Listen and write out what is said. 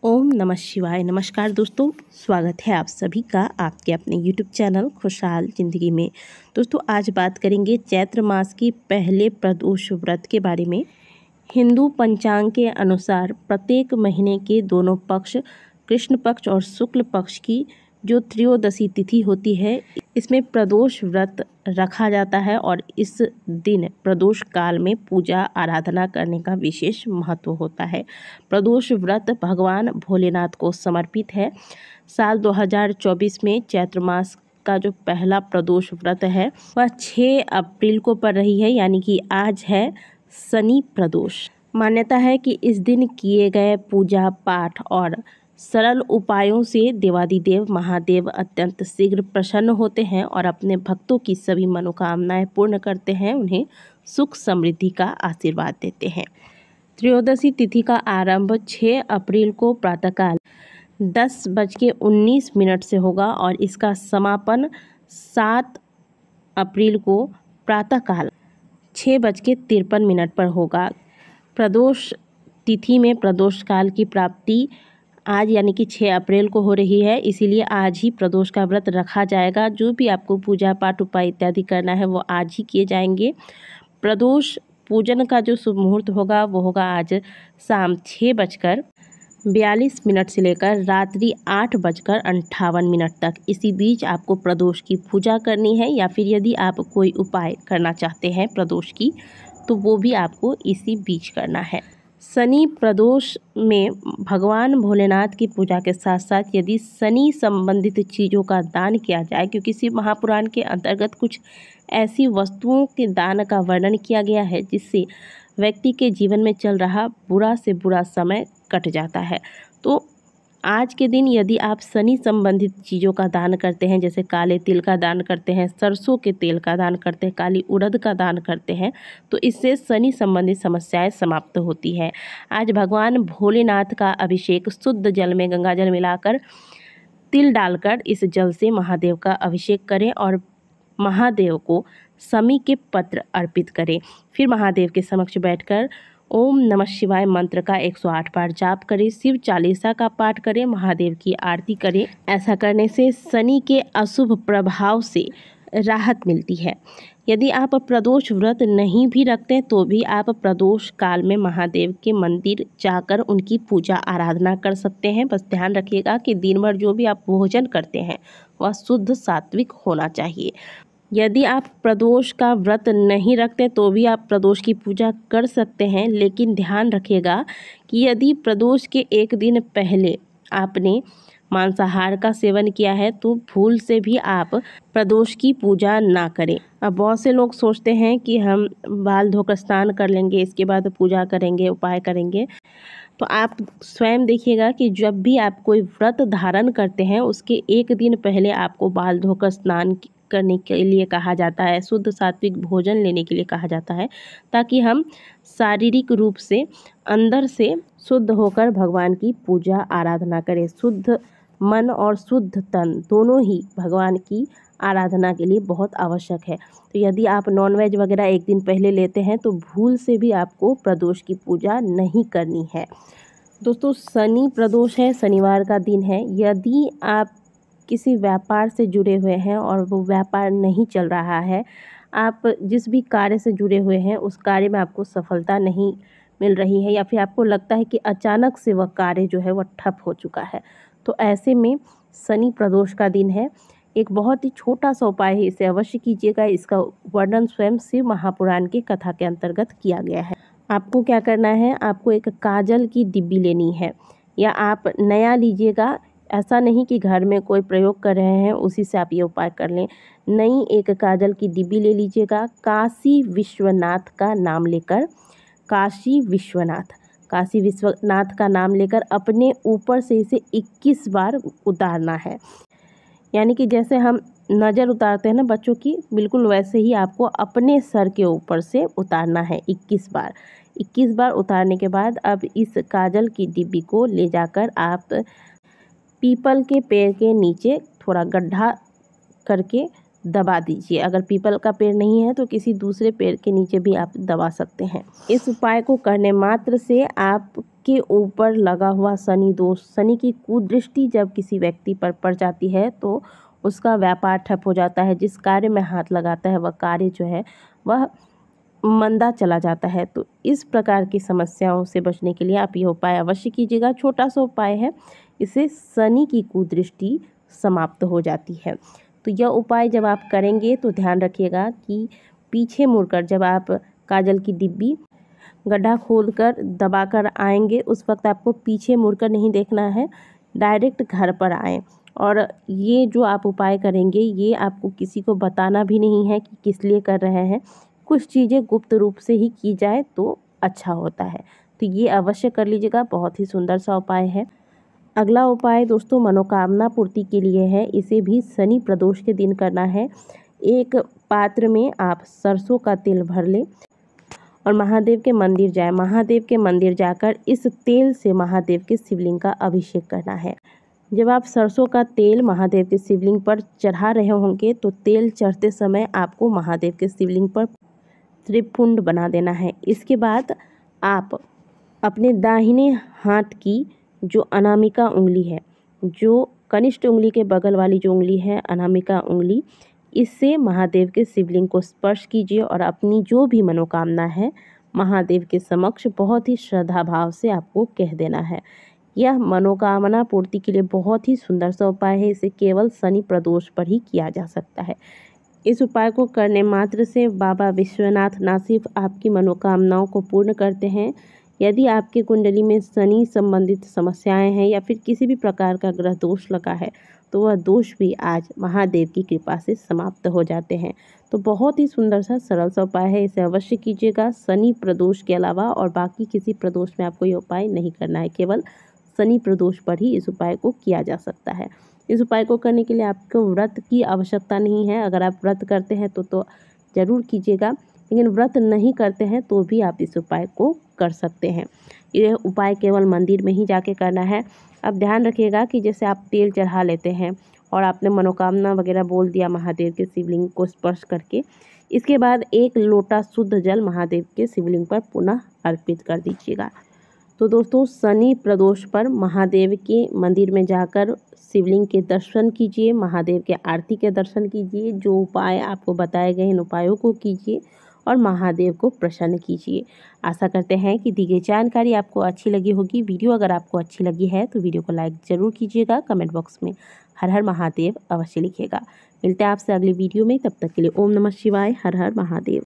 ओम नमः शिवाय। नमस्कार दोस्तों, स्वागत है आप सभी का आपके अपने YouTube चैनल खुशहाल ज़िंदगी में। दोस्तों आज बात करेंगे चैत्र मास की पहले प्रदोष व्रत के बारे में। हिंदू पंचांग के अनुसार प्रत्येक महीने के दोनों पक्ष, कृष्ण पक्ष और शुक्ल पक्ष की जो त्रयोदशी तिथि होती है, इसमें प्रदोष व्रत रखा जाता है और इस दिन प्रदोष काल में पूजा आराधना करने का विशेष महत्व होता है। प्रदोष व्रत भगवान भोलेनाथ को समर्पित है। साल 2024 में चैत्र मास का जो पहला प्रदोष व्रत है वह 6 अप्रैल को पड़ रही है, यानी कि आज है शनि प्रदोष। मान्यता है कि इस दिन किए गए पूजा पाठ और सरल उपायों से देवादिदेव महादेव अत्यंत शीघ्र प्रसन्न होते हैं और अपने भक्तों की सभी मनोकामनाएं पूर्ण करते हैं, उन्हें सुख समृद्धि का आशीर्वाद देते हैं। त्रयोदशी तिथि का आरंभ 6 अप्रैल को प्रातःकाल 10:19 से होगा और इसका समापन 7 अप्रैल को प्रातःकाल 6:53 पर होगा। प्रदोष तिथि में प्रदोष काल की प्राप्ति आज यानी कि 6 अप्रैल को हो रही है, इसीलिए आज ही प्रदोष का व्रत रखा जाएगा। जो भी आपको पूजा पाठ उपाय इत्यादि करना है वो आज ही किए जाएंगे। प्रदोष पूजन का जो शुभ मुहूर्त होगा वो होगा आज शाम 6:42 से लेकर रात्रि 8:58 तक। इसी बीच आपको प्रदोष की पूजा करनी है, या फिर यदि आप कोई उपाय करना चाहते हैं प्रदोष की तो वो भी आपको इसी बीच करना है। शनि प्रदोष में भगवान भोलेनाथ की पूजा के साथ साथ यदि शनि संबंधित चीज़ों का दान किया जाए, क्योंकि शिव महापुराण के अंतर्गत कुछ ऐसी वस्तुओं के दान का वर्णन किया गया है जिससे व्यक्ति के जीवन में चल रहा बुरा से बुरा समय कट जाता है। तो आज के दिन यदि आप शनि संबंधित चीज़ों का दान करते हैं, जैसे काले तिल का दान करते हैं, सरसों के तेल का दान करते हैं, काली उड़द का दान करते हैं, तो इससे शनि संबंधित समस्याएं समाप्त होती है। आज भगवान भोलेनाथ का अभिषेक शुद्ध जल में गंगा जल मिलाकर तिल डालकर इस जल से महादेव का अभिषेक करें और महादेव को शमी के पत्र अर्पित करें। फिर महादेव के समक्ष बैठकर ओम नमः शिवाय मंत्र का 108 बार जाप करें, शिव चालीसा का पाठ करें, महादेव की आरती करें। ऐसा करने से शनि के अशुभ प्रभाव से राहत मिलती है। यदि आप प्रदोष व्रत नहीं भी रखते तो भी आप प्रदोष काल में महादेव के मंदिर जाकर उनकी पूजा आराधना कर सकते हैं। बस ध्यान रखिएगा कि दिन भर जो भी आप भोजन करते हैं वह शुद्ध सात्विक होना चाहिए। यदि आप प्रदोष का व्रत नहीं रखते तो भी आप प्रदोष की पूजा कर सकते हैं, लेकिन ध्यान रखिएगा कि यदि प्रदोष के एक दिन पहले आपने मांसाहार का सेवन किया है तो भूल से भी आप प्रदोष की पूजा ना करें। अब बहुत से लोग सोचते हैं कि हम बाल धोकर स्नान कर लेंगे, इसके बाद पूजा करेंगे, उपाय करेंगे। तो आप स्वयं देखिएगा कि जब भी आप कोई व्रत धारण करते हैं उसके एक दिन पहले आपको बाल धोकर स्नान करने के लिए कहा जाता है, शुद्ध सात्विक भोजन लेने के लिए कहा जाता है, ताकि हम शारीरिक रूप से अंदर से शुद्ध होकर भगवान की पूजा आराधना करें। शुद्ध मन और शुद्ध तन दोनों ही भगवान की आराधना के लिए बहुत आवश्यक है। तो यदि आप नॉनवेज वगैरह एक दिन पहले लेते हैं तो भूल से भी आपको प्रदोष की पूजा नहीं करनी है। दोस्तों शनि प्रदोष है, शनिवार का दिन है। यदि आप किसी व्यापार से जुड़े हुए हैं और वो व्यापार नहीं चल रहा है, आप जिस भी कार्य से जुड़े हुए हैं उस कार्य में आपको सफलता नहीं मिल रही है, या फिर आपको लगता है कि अचानक से वह कार्य जो है वह ठप हो चुका है, तो ऐसे में शनि प्रदोष का दिन है। एक बहुत ही छोटा सा उपाय है, इसे अवश्य कीजिएगा। इसका वर्णन स्वयं शिव महापुराण की कथा के अंतर्गत किया गया है। आपको क्या करना है, आपको एक काजल की डिब्बी लेनी है, या आप नया लीजिएगा। ऐसा नहीं कि घर में कोई प्रयोग कर रहे हैं उसी से आप ये उपाय कर लें। नई एक काजल की डिब्बी ले लीजिएगा। काशी विश्वनाथ का नाम लेकर, काशी विश्वनाथ का नाम लेकर अपने ऊपर से इसे 21 बार उतारना है। यानी कि जैसे हम नज़र उतारते हैं ना बच्चों की, बिल्कुल वैसे ही आपको अपने सर के ऊपर से उतारना है 21 बार। 21 बार उतारने के बाद अब इस काजल की डिब्बी को ले जाकर आप पीपल के पेड़ के नीचे थोड़ा गड्ढा करके दबा दीजिए। अगर पीपल का पेड़ नहीं है तो किसी दूसरे पेड़ के नीचे भी आप दबा सकते हैं। इस उपाय को करने मात्र से आप के ऊपर लगा हुआ शनि दोष, शनि की कुदृष्टि जब किसी व्यक्ति पर पड़ जाती है तो उसका व्यापार ठप हो जाता है। जिस कार्य में हाथ लगाता है वह कार्य जो है वह मंदा चला जाता है। तो इस प्रकार की समस्याओं से बचने के लिए आप ये उपाय अवश्य कीजिएगा। छोटा सा उपाय है, इससे शनि की कुदृष्टि समाप्त हो जाती है। तो यह उपाय जब आप करेंगे तो ध्यान रखिएगा कि पीछे मुड़कर जब आप काजल की डिब्बी गड्ढा खोलकर दबाकर आएंगे उस वक्त आपको पीछे मुड़कर नहीं देखना है, डायरेक्ट घर पर आएँ। और ये जो आप उपाय करेंगे ये आपको किसी को बताना भी नहीं है कि किस लिए कर रहे हैं। कुछ चीज़ें गुप्त रूप से ही की जाए तो अच्छा होता है। तो ये अवश्य कर लीजिएगा, बहुत ही सुंदर सा उपाय है। अगला उपाय दोस्तों मनोकामना पूर्ति के लिए है। इसे भी शनि प्रदोष के दिन करना है। एक पात्र में आप सरसों का तेल भर लें और महादेव के मंदिर जाएं। महादेव के मंदिर जाकर इस तेल से महादेव के शिवलिंग का अभिषेक करना है। जब आप सरसों का तेल महादेव के शिवलिंग पर चढ़ा रहे होंगे तो तेल चढ़ते समय आपको महादेव के शिवलिंग पर त्रिपुंड बना देना है। इसके बाद आप अपने दाहिने हाथ की जो अनामिका उंगली है, जो कनिष्ठ उंगली के बगल वाली जो उंगली है अनामिका उंगली, इससे महादेव के शिवलिंग को स्पर्श कीजिए और अपनी जो भी मनोकामना है महादेव के समक्ष बहुत ही श्रद्धा भाव से आपको कह देना है। यह मनोकामना पूर्ति के लिए बहुत ही सुंदर सा उपाय है। इसे केवल शनि प्रदोष पर ही किया जा सकता है। इस उपाय को करने मात्र से बाबा विश्वनाथ न सिर्फ आपकी मनोकामनाओं को पूर्ण करते हैं, यदि आपके कुंडली में शनि संबंधित समस्याएं हैं या फिर किसी भी प्रकार का ग्रह दोष लगा है तो वह दोष भी आज महादेव की कृपा से समाप्त हो जाते हैं। तो बहुत ही सुंदर सा सरल सा उपाय है, इसे अवश्य कीजिएगा। शनि प्रदोष के अलावा और बाकी किसी प्रदोष में आपको ये उपाय नहीं करना है, केवल शनि प्रदोष पर ही इस उपाय को किया जा सकता है। इस उपाय को करने के लिए आपको व्रत की आवश्यकता नहीं है। अगर आप व्रत करते हैं तो ज़रूर कीजिएगा, लेकिन व्रत नहीं करते हैं तो भी आप इस उपाय को कर सकते हैं। यह उपाय केवल मंदिर में ही जाके करना है। अब ध्यान रखिएगा कि जैसे आप तेल चढ़ा लेते हैं और आपने मनोकामना वगैरह बोल दिया महादेव के शिवलिंग को स्पर्श करके, इसके बाद 1 लोटा शुद्ध जल महादेव के शिवलिंग पर पुनः अर्पित कर दीजिएगा। तो दोस्तों शनि प्रदोष पर महादेव के मंदिर में जाकर शिवलिंग के दर्शन कीजिए, महादेव के आरती के दर्शन कीजिए। जो उपाय आपको बताए गए इन उपायों को कीजिए और महादेव को प्रसन्न कीजिए। आशा करते हैं कि दी गई जानकारी आपको अच्छी लगी होगी। वीडियो अगर आपको अच्छी लगी है तो वीडियो को लाइक ज़रूर कीजिएगा। कमेंट बॉक्स में हर हर महादेव अवश्य लिखिएगा। मिलते हैं आपसे अगली वीडियो में, तब तक के लिए ओम नमः शिवाय, हर हर महादेव।